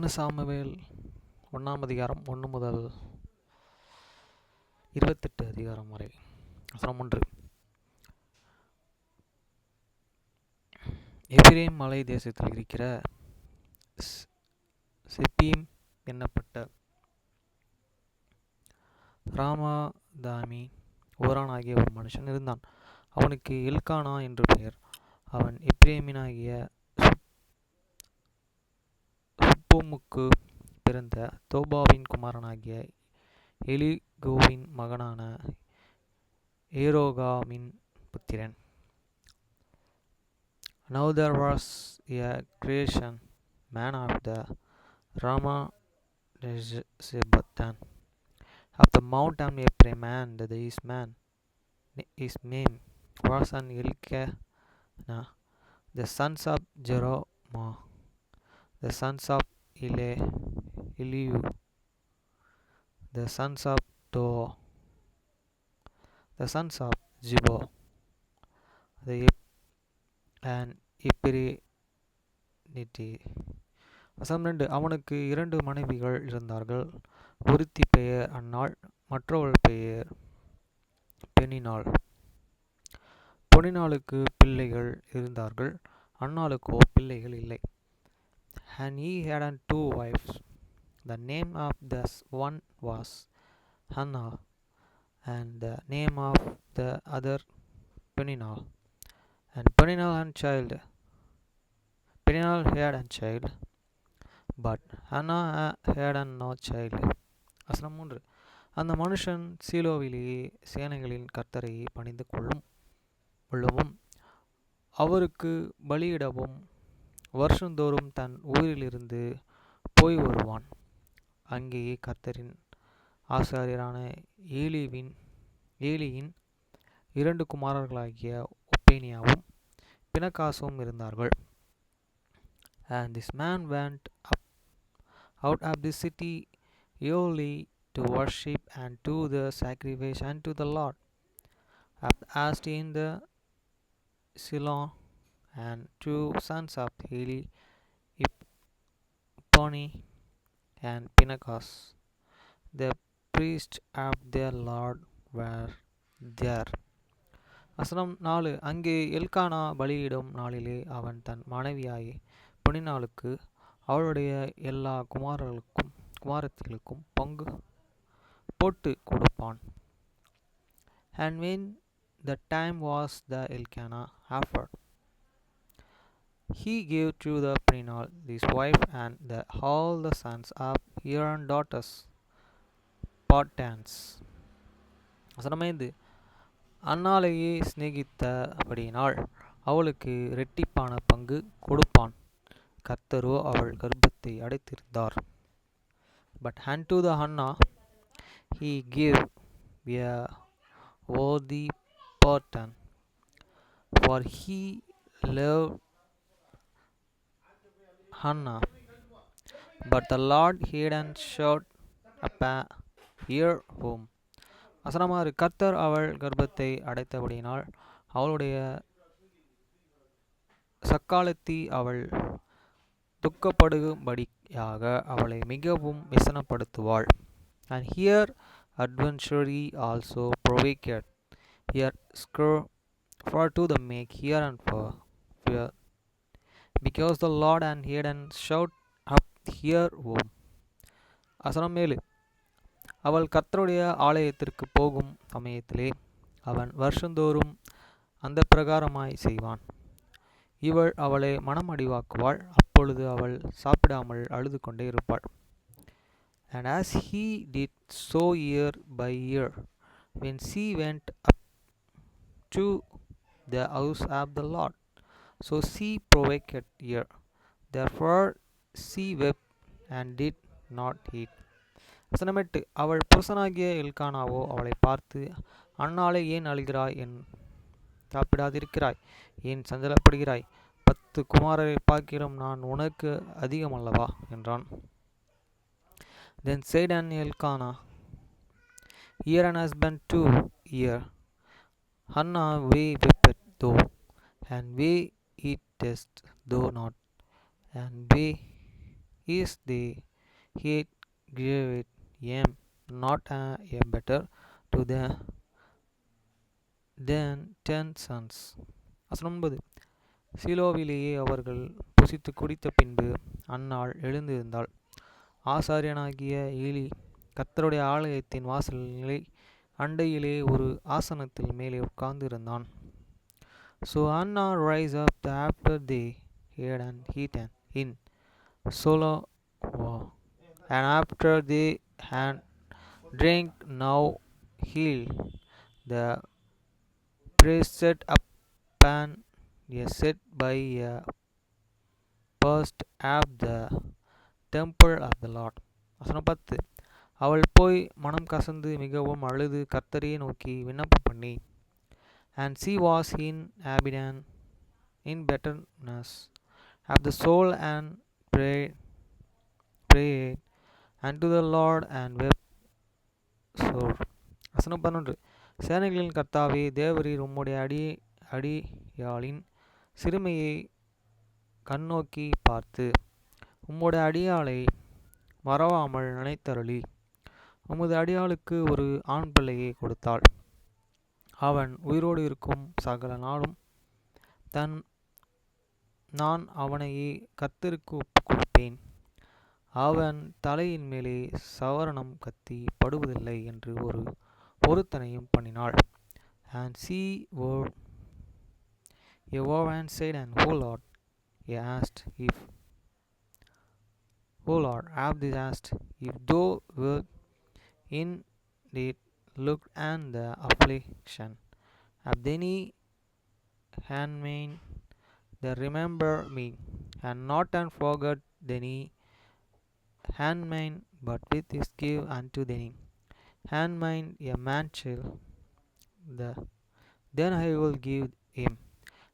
ஒன்று சாமுவேல் 1 அதிகாரம் 1 முதல் 28 அதிகாரம் வரை. வசனம் 1. எபிரேம் மலை தேசத்தில் இருக்கிற செப்பீம் என்னப்பட்ட ராமதாமி ஊரானாகிய ஒரு மனுஷன் இருந்தான். அவனுக்கு எல்கானா என்று பெயர். அவன் எப்பிரேமினாகிய சுப்போமுக்கு பிறந்த தோபாவின் குமாரனாகிய எலிகோவின் மகனான ஏரோகாமின் புத்திரன். Now there was a Grecian man of the Ramazebatan of the mountain Ephraim, and this man his name was an Elkanah, the sons of Jeremiah, the sons of Eliu, the sons of Doa, the sons of Zibo, and Epiriniti. வசனம் 2. அவனுக்கு 2 மனைவிகள் இருந்தார்கள். ஒருத்தி பெயர் அன்னாள், மற்றவள் பெயர் பெனினாள். பொனினாளுக்கு பிள்ளைகள் இருந்தார்கள், அன்னாளுக்கோ பிள்ளைகள் இல்லை. And he had 2 wives. The name of the one was Hannah, and the name of the other Peninnah. And Peninnah had a child, but Hannah had no child. வசனம் 3. அந்த மனுஷன் சீலோவிலேயே சேனைகளின் கர்த்தரை பணிந்து கொள்ளவும் அவருக்கு பலியிடவும் வருஷந்தோறும் தன் ஊரிலிருந்து போய் வருவான். அங்கேயே கர்த்தரின் ஆசாரியரான ஏலியின் 2 குமாரர்களாகிய ஒப்பேனியாவும் பினகாசும் இருந்தார்கள். And this man went out of the city yearly to worship and to the sacrifice unto the Lord, as in the Shiloh, and 2 sons of Eli, Hophni and Phinehas, the priests of their Lord, were there. வசனம் 4. அங்கே Elkanah பலியிடும் நாளிலே அவன் தன் மனைவியாய் பொனினாளுக்கு அவளுடைய எல்லா குமாரத்திகளுக்கும் பங்கு போட்டு கொடுப்பான். And when the time was that Elkanah offered, he gave to the Peninnah his wife and all the sons of Aaron's daughters partains. வசனம் 5. அன்னாளையே சிநேகித்தபடியினால் அவளுக்கு இரட்டிப்பான பங்கு கொடுப்பான். கர்த்தரோ அவள் கர்ப்பத்தை அடைத்திருந்தார். But unto the Hannah he gave a worthy portion, for he loved Hannah. But the Lord hadn't shut up her womb. வசனம் 6. கர்த்தர் அவள் கர்ப்பத்தை அடைத்தபடியினால் அவளுடைய சக்காலத்தி அவள் துக்கப்படும்படியாக அவளை மிகவும் விசனப்படுத்துவாள். And here adventure also provoked her screw for to the make here and for fear, because the Lord and hadn't shut up her womb. வசனம் 7. அவள் கர்த்தருடைய ஆலயத்திற்கு போகும் சமயத்திலே அவன் வருஷந்தோறும் அந்த பிரகாரமாய் செய்வான். இவள் அவளை மனமடிவாக்குவாள். அப்பொழுது அவள் சாப்பிடாமல் அழுது கொண்டே இருப்பாள். And as he did so year by year, when she went up to the house of the Lord, so she provoked her. Therefore she wept and did not eat. வசனம் 8. அவள் புருஷனாகிய எல்கானாவோ அவளை பார்த்து, அன்னாளே ஏன் அழுகிறாய், ஏன் சாப்பிடாதிருக்கிறாய், ஏன் சஞ்சலப்படுகிறாய், 10 குமாரரை பார்க்கிலும் நான் உனக்கு அதிகமல்லவா என்றான். Then said an Elkanah, Here an husband too here. Hannah we wept though, and we eatest though not, and we is the hate gave it aim, not a better to the than 10 sons. வசனம் 9. சீலோவிலேயே அவர்கள் புசித்து குடித்த பின்பு அன்னாள் எழுந்திருந்தாள். ஆசாரியனாகிய Eli கர்த்தருடைய ஆலயத்தின் வாசல் நிலை அண்டையிலே ஒரு ஆசனத்தில் மேலே உட்கார்ந்திருந்தான். So Anna rise up after they had and eaten in Solo, and after they had drink now healed the priest set upon a set by a post of the temple of the Lord. வசனம் 10. அவள் போய் மனம் கசந்து மிகவும் அழுது கர்த்தரையே நோக்கி விண்ணப்பம் பண்ணி, and she was in abidance in bitterness of the soul and prayed unto the Lord and wept sore. வசனம் 11. சேனைகளின் கர்த்தாவே தேவரீர் உம்முடைய அடியாளின் சிறுமையை கண்ணோக்கி பார்த்து உம்முடைய அடியாளை மறவாமல் நினைத்தருளி உமது அடியாளுக்கு ஒரு ஆண் பிள்ளையை கொடுத்தாள். அவன் உயிரோடு இருக்கும் சகல நாளும் நான் அவனையே கர்த்தருக்கு ஒப்புக் கொடுப்பேன். அவன் தலையின் மேலே சவரனம் கத்தி படுவதில்லை என்று ஒரு பொருத்தனையும் பண்ணினாள். And she vowed a vow and said, and O Lord, he asked if O Lord, have this asked, if thou wilt indeed look on the affliction of any handmaid that remember me, and not and forget any handmaid, but with his give unto any handmaid a man child, then I will give him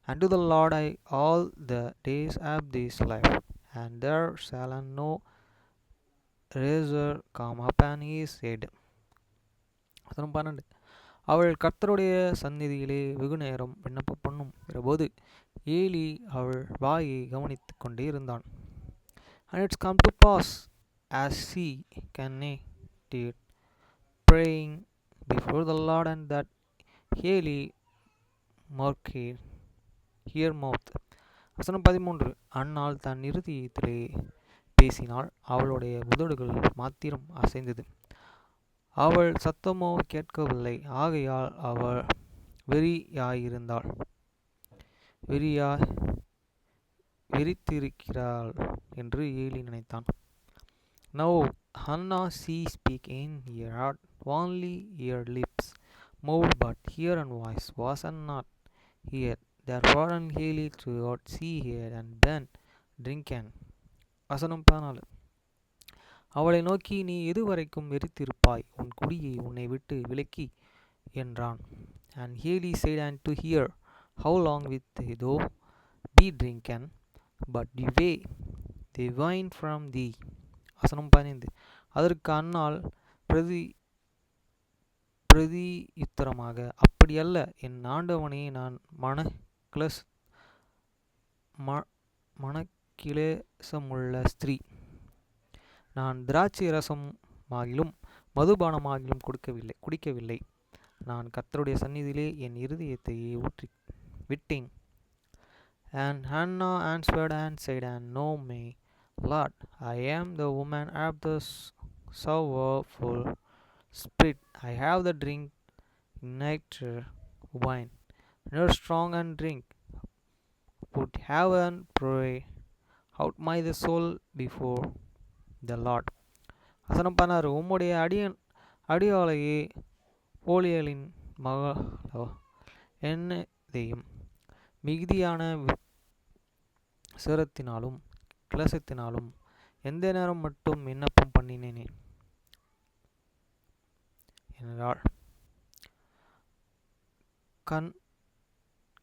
unto the Lord all the days of this life, and there shall no razor come upon his head. வசனம் 12. அவள் கர்த்தருடைய சந்நிதியிலே வெகுநேரம் விண்ணப்பம் பண்ணும்போது Eli அவள் வாயை கவனித்துக் கொண்டே இருந்தான். And it's come to pass, as she continued praying before the Lord, and that Eli marked her mouth. வசனம் 13. அன்னாள் தன் இருதயத்திலே பேசினாள், அவளுடைய உதடுகள் மாத்திரம் அசைந்தது, அவள் சத்தமோ கேட்கவில்லை. ஆகையால் அவள் வெறித்திருக்கிறாள் என்று ஏலி நினைத்தான். Now Hannah she speak in her heart, only her lips moved, but her voice was not heard. Therefore Eli throughout she heard and then drinking. வசனம் 14. அவளை நோக்கி, நீ எதுவரைக்கும் வெறித்திருப்பாய்? உன் குடியை உன்னை விட்டு விலக்கி என்றான். And Eli said unto her, how long wilt thou be drinking? But away the wine from thee. வசனம் 15. அதற்கு அன்னாள் பிரதியுத்தரமாக, அப்படியல்ல என் ஆண்டவனே, நான் மனக்கிலேசமுள்ள ஸ்திரீ. நான் திராட்சை ரசமாகிலும் மதுபானமாகிலும் குடிக்கவில்லை. நான் கர்த்தருடைய சந்நிதியிலே என் இருதயத்தையே ஊற்றி விட்டேன். And Hannah answered and said, and no, my Lord, I am the woman of the sorrowful spirit. I have the drink neither wine nor strong and drink, would have and pray out my the soul before the Lord. வசனம் 16. உம்முடைய அடியாளையே போலியலின் மகளோ என்னதையும் மிகுதியான சிரத்தினாலும் கிளசத்தினாலும் எந்த நேரம் மட்டும் விண்ணப்பம் பண்ணினேனே என்றாள்.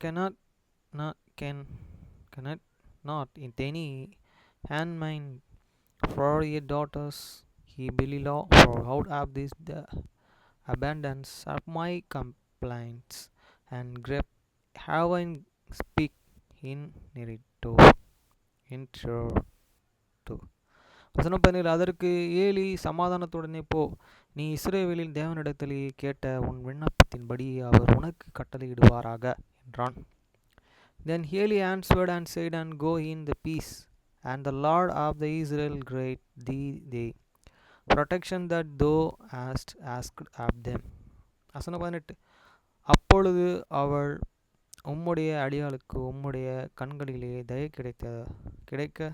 cannot not in any handmaid for your daughters he Belial, for out of this the abundance of my complaints and grief have I speak in narrative intro to. வசனம் 17. அதற்கு ஏலி, சமாதானத்துடனே போ, நீ இஸ்ரவேலின் தேவனிடத்திலே கேட்ட உன் விண்ணப்பத்தின்படி அவர் உனக்கு கட்டளையிடுவாராக என்றான். Then Eli answered and said, and go in the peace, and the Lord of the Israel grant thee the protection that thou hast asked of them. வசனம் 18. அப்பொழுது அவள், உம்முடைய அடியாளுக்கு உம்முடைய கண்களிலே தயை கிடைக்க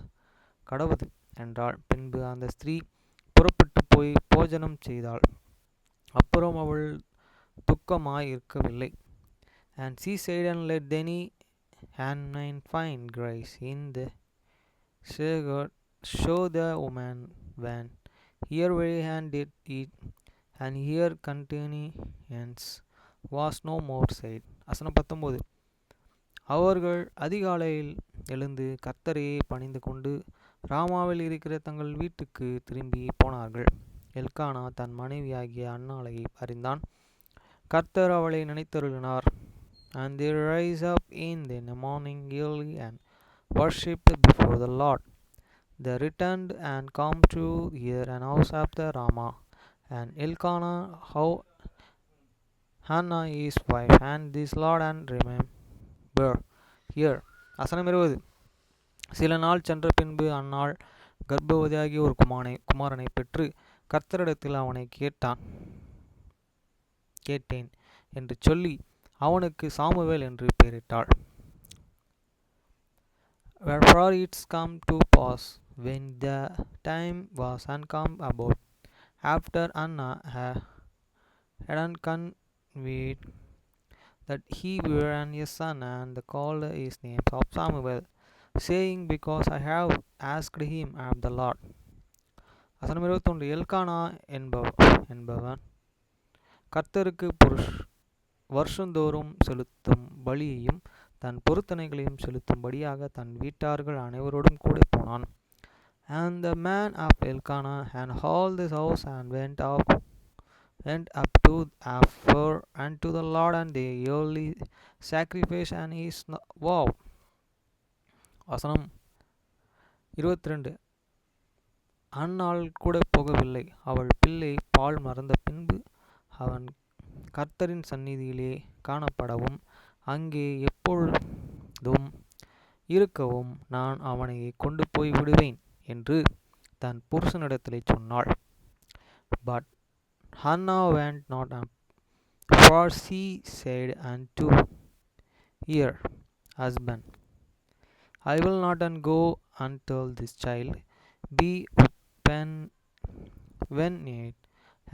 கடவுது என்றாள். பின்பு அந்த ஸ்திரீ புறப்பட்டு போய் போஜனம் செய்தாள். அப்புறம் அவள் துக்கமாய் இருக்கவில்லை. And she said, and let any handmaid find grace in the shepherd, show the woman when her very hand did eat, and her continuance was no more said. வசனம் 19. அவர்கள் அதிகாலையில் எழுந்து கர்த்தரையே பணிந்து கொண்டு ராமாவில் இருக்கிற தங்கள் வீட்டுக்கு திரும்பி போனார்கள். எல்கானா தன் மனைவியாகிய அன்னாளை அறிந்தான். கர்த்தர் அவளை நினைத்தருளினார். And they rise up in the morning early and worshipped before the Lord. They returned and come to hear an house after Ramah, and Elkanah how Hannah his wife, and this Lord and remember here. வசனம் 20. சில நாள் சென்ற பின்பு அன்னாள் கர்ப்பவதியாகி ஒரு குமாரனை பெற்று கர்த்தரிடத்தில் அவனை கேட்டேன் என்று சொல்லி அவனுக்கு சாமுவேல் என்று பெயரிட்டாள். Wherefore it's come to pass, when the time was come about, after Anna had conceived, that he bare a son, and called his name of Samuel, saying, because I have asked him of the Lord. வசனம் 21. Elkanah என்பவன் கர்த்தருக்கு வருஷந்தோறும் செலுத்தும் பலியையும் தன் பொருத்தனைகளையும் செலுத்தும்படியாக தன் வீட்டார்கள் அனைவரோடும் கூட போனான். And the man of Elkanah and all this house and went up to offer unto the Lord and the yearly sacrifice and his vow. வசனம் 22. அன்னாள் கூட போகவில்லை. அவள் பிள்ளை பால் மறந்த பின்பு அவன் கர்த்தரின் சந்நிதியிலே காணப்படவும் அங்கே எப்பொழுதும் இருக்கவும் நான் அவனை கொண்டு போய் விடுவேன் என்று தன் புருஷனிடத்திலே சொன்னாள். But Hannah went not up, for she said unto her husband, I will not go until this child be weaned,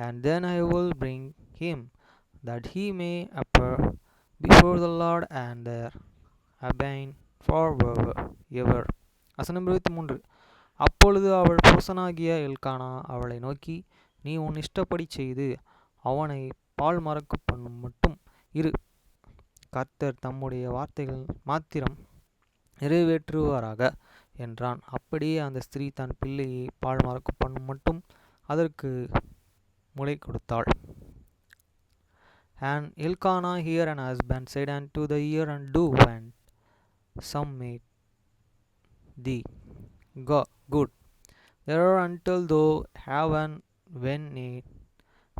and then I will bring him, that he may appear before the Lord and there abide forever. வசனம் 23. அப்பொழுது அவள் புருஷனாகிய Elkanah அவளை நோக்கி, நீ உன் இஷ்டப்படி செய்து அவனை பால் மறக்க பண்ணும் மட்டும் இரு, கர்த்தர் தம்முடைய வார்த்தைகள் மாத்திரம் நிறைவேற்றுவாராக என்றான். அப்படியே அந்த ஸ்திரீ தன் பிள்ளையை பால் மறக்க பண்ணும் மட்டும் அதற்கு முளை கொடுத்தாள். And Elkanah here an husband said unto the ear, and do when some made thee good, there until thou have weaned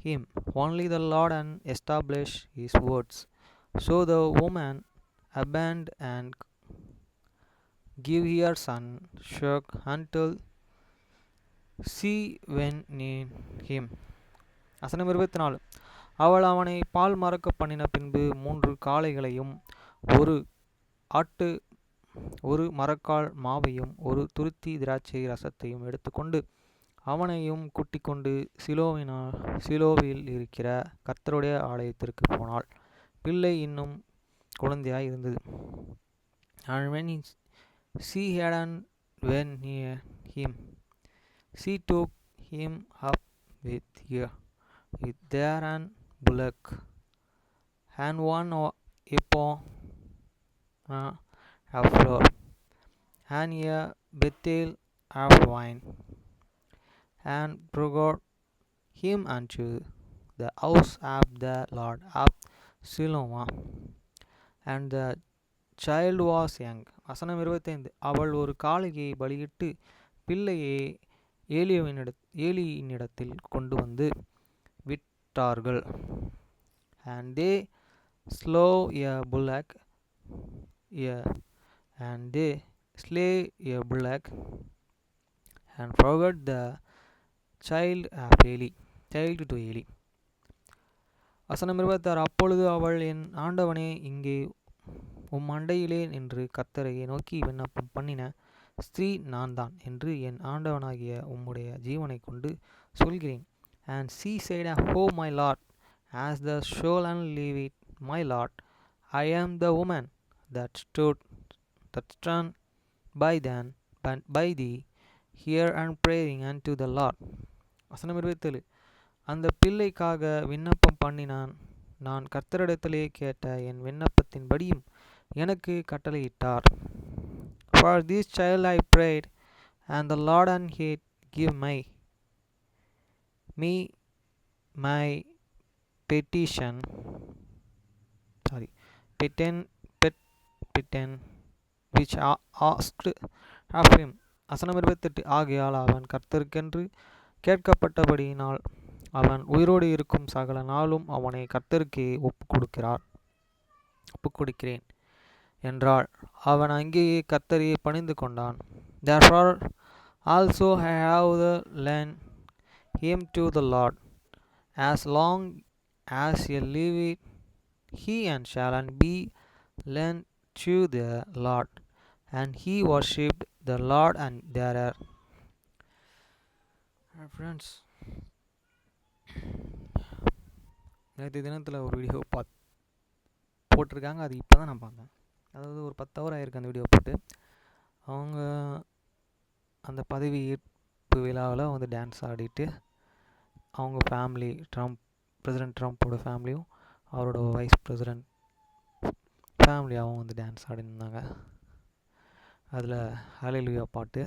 him, only the Lord and establish his words. So the woman abandoned and give her son Shuk until she weaned him. வசனம் 24. அவள் அவனை பால் மறக்க பண்ணின பின்பு 3 காளைகளையும் ஒரு மரக்கால் மாவையும் ஒரு துருத்தி திராட்சை ரசத்தையும் எடுத்துக்கொண்டு அவனையும் கூட்டிக்கொண்டு சிலோவில் இருக்கிற கர்த்தருடைய ஆலயத்திற்கு போனாள். பிள்ளை இன்னும் குழந்தையாய் இருந்தது. And when she had weaned him, she took him up with there an bullock, and 1 ephah of flour, and a bethel of wine, and brought him unto the house of the Lord of Shiloh, and the child was young. வசனம் 25. அவள் ஒரு காளையை பலியிட்டு பிள்ளையை ஏலியினிடத்தில் கொண்டு வந்து விட்டார்கள். And they slew a bullock, a- and they slay a bullock and forgot the child to Eli. வசனம் 26. அப்பொழுது அவள், என் ஆண்டவனே, இங்கே அண்டையிலே நின்று கர்த்தரை நோக்கி விண்ணப்பம் பண்ணின ஸ்திரீ நான் தான் என்று என் ஆண்டவனாகிய உம்முடைய ஜீவனைக் கொண்டு சொல்கிறேன். And she said, Oh my Lord, as the surely live it, my Lord, I am the woman that stand by thee here and praying unto the Lord. வசனம் 27. அந்த பிள்ளைக்காக விண்ணப்பம் பண்ணினான். நான் கர்த்தரிடத்திலே கேட்ட என் விண்ணப்பத்தின்படியும் எனக்கு கட்டளையிட்டார். For this child I prayed, and the Lord and he give me my petition which I asked of him. வசனம் 28. ஆகையால் அவன் கர்த்தருக்கென்று கேட்கப்பட்டபடியினால் அவன் உயிரோடு இருக்கும் சகல நாளும் அவனை கர்த்தருக்கே ஒப்புக்கொடுக்கிறேன் என்றாள். அவன் அங்கேயே கர்த்தரையே பணிந்து கொண்டான். Therefore also I have lent him to the Lord, as long as he liveth, he and shall be lent to the Lord. And he worshipped the Lord and there. Friends, நேற்று தினத்தில் ஒரு வீடியோ போட்டிருக்காங்க. அது இப்போ தான் நான் பார்த்தேன். அதாவது ஒரு 10 hour ஆகிருக்கு அந்த வீடியோ போட்டு. அவங்க அந்த பதவி ஏற்பு விழாவில் வந்து டான்ஸ் ஆடிட்டு அவங்க ஃபேமிலி, பிரசிடென்ட் ட்ரம்ப்போட ஃபேமிலியும் அவரோட வைஸ் பிரசிடென்ட் ஃபேமிலியாகவும் வந்து டான்ஸ் ஆடிருந்தாங்க. அதில் ஹல்லேலூயா பாட்டு,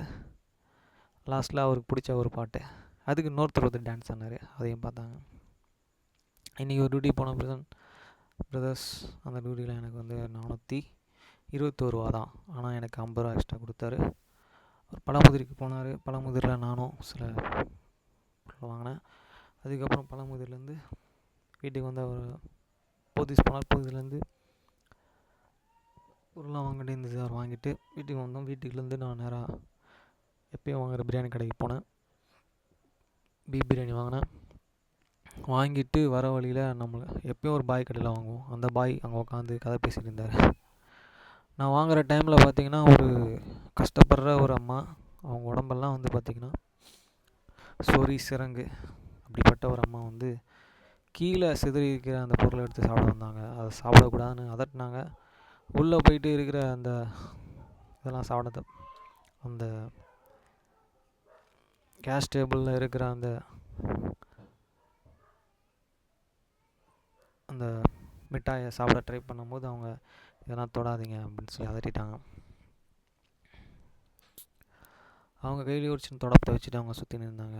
லாஸ்ட்டில் அவருக்கு பிடிச்ச ஒரு பாட்டு, அதுக்கு இன்னொருத்தர் வந்து டான்ஸ் ஆனார். அதையும் பார்த்தாங்க. இன்றைக்கி ஒரு டியூட்டி போன பிரதர்ஸ், அந்த டியூட்டியில் எனக்கு வந்து 421 ரூபா தான். ஆனால் எனக்கு 50 ரூபா எக்ஸ்ட்ரா கொடுத்தாரு. ஒரு பழமுதிருக்கு போனார். பழமுதிரில் நானும் சில பொருள் வாங்கினேன். அதுக்கப்புறம் பழமுதிர்லேருந்து வீட்டுக்கு வந்து அவர் போத்தீஸ் போனார். போத்தீஸ்லேருந்து பொருள்லாம் வாங்கிட்டு இருந்தது. அவர் வாங்கிட்டு வீட்டுக்கு வந்தோம். வீட்டுக்குலேருந்து நான் நேராக எப்பயும் வாங்குகிற பிரியாணி கடைக்கு போனேன். பீஃப் பிரியாணி வாங்கினேன். வாங்கிட்டு வர வழியில் எப்பயும் ஒரு பாய் கடையில் வாங்குவோம். அந்த பாய் அங்கே உட்காந்து கதை பேசிகிட்டு இருந்தார். நான் வாங்குகிற டைமில் பார்த்திங்கன்னா ஒரு கஷ்டப்படுற ஒரு அம்மா, அவங்க உடம்பெல்லாம் வந்து பார்த்திங்கன்னா சொறி சிரங்கு அப்படிப்பட்ட ஒரு அம்மா வந்து கீழே சிதறி இருக்கிற அந்த பொருளை எடுத்து சாப்பிட வந்தாங்க. அதை சாப்பிடக்கூடாதுன்னு அதட்டினாங்க. உள்ளே போயிட்டு இருக்கிற அந்த இதெல்லாம் சாப்பிட, அந்த கேஸ் டேபிளில் இருக்கிற அந்த மிட்டாயை சாப்பிட ட்ரை பண்ணும்போது அவங்க இதெல்லாம் தொடாதீங்க அப்படின்னு சொல்லி அதட்டிட்டாங்க. அவங்க கையிலேயே ஒரு சின்ன தொடப்பத்தை வச்சுட்டு அவங்க சுற்றின்னு இருந்தாங்க.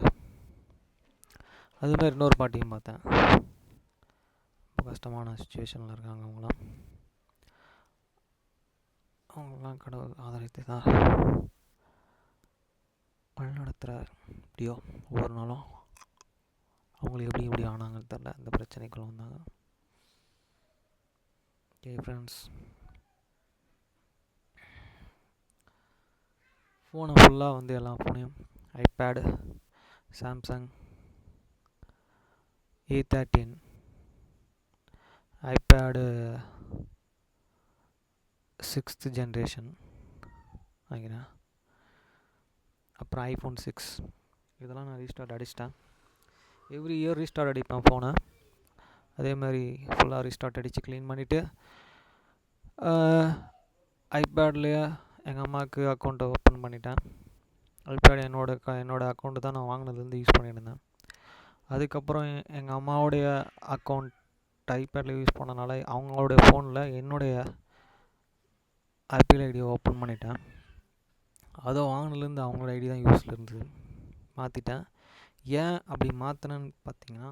அதுமாதிரி இன்னொரு பாட்டியும் பார்த்தேன். ரொம்ப கஷ்டமான சுச்சுவேஷனில் இருக்காங்க. அவங்களாம் கடவுள் ஆதரித்து தான் வழிநடத்துகிறார். இப்படியோ ஒவ்வொரு நாளும் அவங்களுக்கு எப்படி ஆனாங்கன்னு தெரில, இந்த பிரச்சனைக்குள்ள வந்தாங்க. ஓகே ஃப்ரெண்ட்ஸ், ஃபோனை ஃபுல்லாக வந்து எல்லா ஃபோனையும் iPad, Samsung A13, iPad 6th generation வாங்கினேன். அப்புறம் iPhone 6 இதெல்லாம் நான் ரீஸ்டார்ட் அடிச்சிட்டேன். எவ்ரி இயர் ரீஸ்டார்ட் அடிப்பேன் ஃபோனை. அதே மாதிரி ஃபுல்லாக ரீஸ்டார்ட் அடித்து க்ளீன் பண்ணிவிட்டு ஐபேட்லேயே எங்கள் அம்மாவுக்கு அக்கௌண்ட்டை ஓப்பன் பண்ணிட்டேன். ஐபேட் என்னோடய அக்கௌண்ட்டு தான் நான் வாங்கினதுலேருந்து யூஸ் பண்ணியிருந்தேன். அதுக்கப்புறம் எங்கள் அம்மாவுடைய அக்கௌண்ட் ஐபேடில் யூஸ் பண்ணனால அவங்களுடைய ஃபோனில் என்னுடைய ஆப்பிள் ஐடியை ஓப்பன் பண்ணிட்டேன். அதை வாங்கினதுலேருந்து அவங்களோட ஐடி தான் யூஸில் இருந்தது. மாற்றிட்டேன். ஏன் அப்படி மாற்றினேன்னு பார்த்தீங்கன்னா,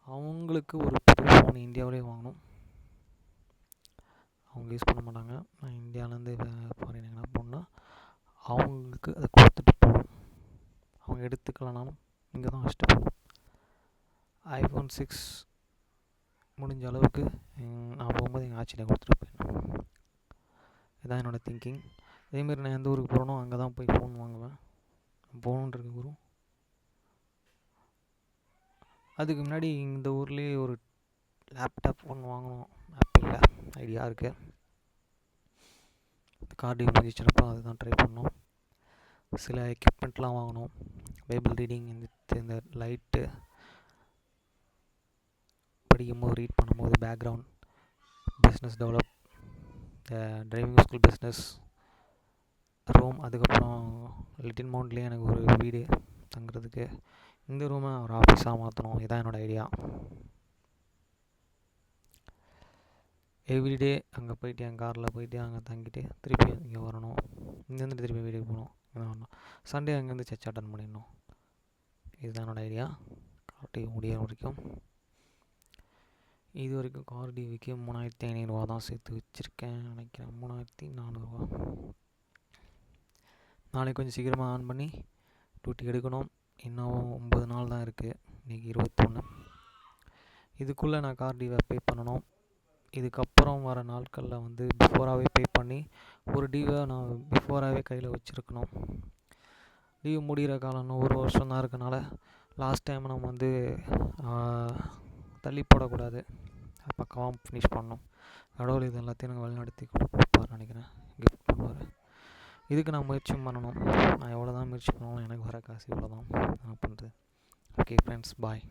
அவங்களுக்கு ஒரு புது ஃபோன் இந்தியாவிலே வாங்கணும். அவங்க யூஸ் பண்ண மாட்டாங்க. நான் இந்தியாவிலேருந்து ஃபாரின் எங்கன்னா போனால் அவங்களுக்கு அதை கொடுத்துட்டு போகணும். அவங்க எடுத்துக்கலனாலும் இங்கே தான் வச்சுட்டு போகணும். ஐஃபோன் 6 முடிஞ்ச அளவுக்கு நான் போகும்போது எங்கள் ஆட்சியில் கொடுத்துட்டு போயிடணும். இதுதான் என்னோடய திங்கிங். அதேமாரி நான் எந்த ஊருக்கு போகிறேனோ அங்கே தான் போய் ஃபோன் வாங்குவேன். போகணுன்றது ஊரும். அதுக்கு முன்னாடி இந்த ஊர்லேயே ஒரு லேப்டாப் ஒன்று வாங்கணும் ஆப்பிளில் ஐடியா இருக்குது. கார் டியூ முடிச்சிருப்போ அதுதான் ட்ரை பண்ணோம். சில எக்யூப்மெண்ட்லாம் வாங்கணும். பைபிள் ரீடிங், இந்த லைட்டு படிக்கும்போது ரீட் பண்ணும்போது background, business develop, driving school business room, அதுக்கப்புறம் லிட்டில் மவுண்ட்லேயே எனக்கு ஒரு வீடு தங்குறதுக்கு, இந்த ரூமை ஒரு ஆஃபீஸாக மாற்றணும். இதுதான் என்னோடய ஐடியா. எவ்ரிடே அங்கே போயிட்டு என் காரில் போயிட்டு அங்கே தங்கிட்டு திருப்பி இங்கே வரணும். இங்கேருந்து திருப்பி வீட்டுக்கு போகணும். இதான் வரணும். சண்டே அங்கேருந்து சர்ச் அட்டன் பண்ணிடணும். இதுதான் என்னோடய ஐடியா. கார் டிவி முடிய வரைக்கும். இது வரைக்கும் கார் டிவிக்கு 3500 தான் சேர்த்து வச்சுருக்கேன் நினைக்கிறேன். 3400. நாளைக்கு கொஞ்சம் சீக்கிரமாக ஆன் பண்ணி டியூட்டி எடுக்கணும். இன்னும் 9 நாள் தான் இருக்குது. இன்றைக்கி 21. இதுக்குள்ளே நான் கார் டிவை பே பண்ணணும். இதுக்கப்புறம் வர நாட்களில் பிஃபோராகவே பே பண்ணி ஒரு டிவை நான் பிஃபோராகவே கையில் வச்சுருக்கணும். டிவி முடிகிற காலம் இன்னும் 1 வருஷம் தான் இருக்கனால லாஸ்ட் டைம் நம்ம தள்ளி போடக்கூடாது. பக்காவாக ஃபினிஷ் பண்ணணும். கடவுள் இது எல்லாத்தையும் எனக்கு வழிநடத்தி கொடுப்பார் நினைக்கிறேன். கிஃப்ட் பண்ணுவார். இதுக்கு நான் முயற்சி பண்ணணும். நான் எவ்வளோ தான் முயற்சி பண்ணாலும் எனக்கு வர காசு இவ்வளோ தான். நான் பண்ணுறது. ஓகே ஃப்ரெண்ட்ஸ், பாய்.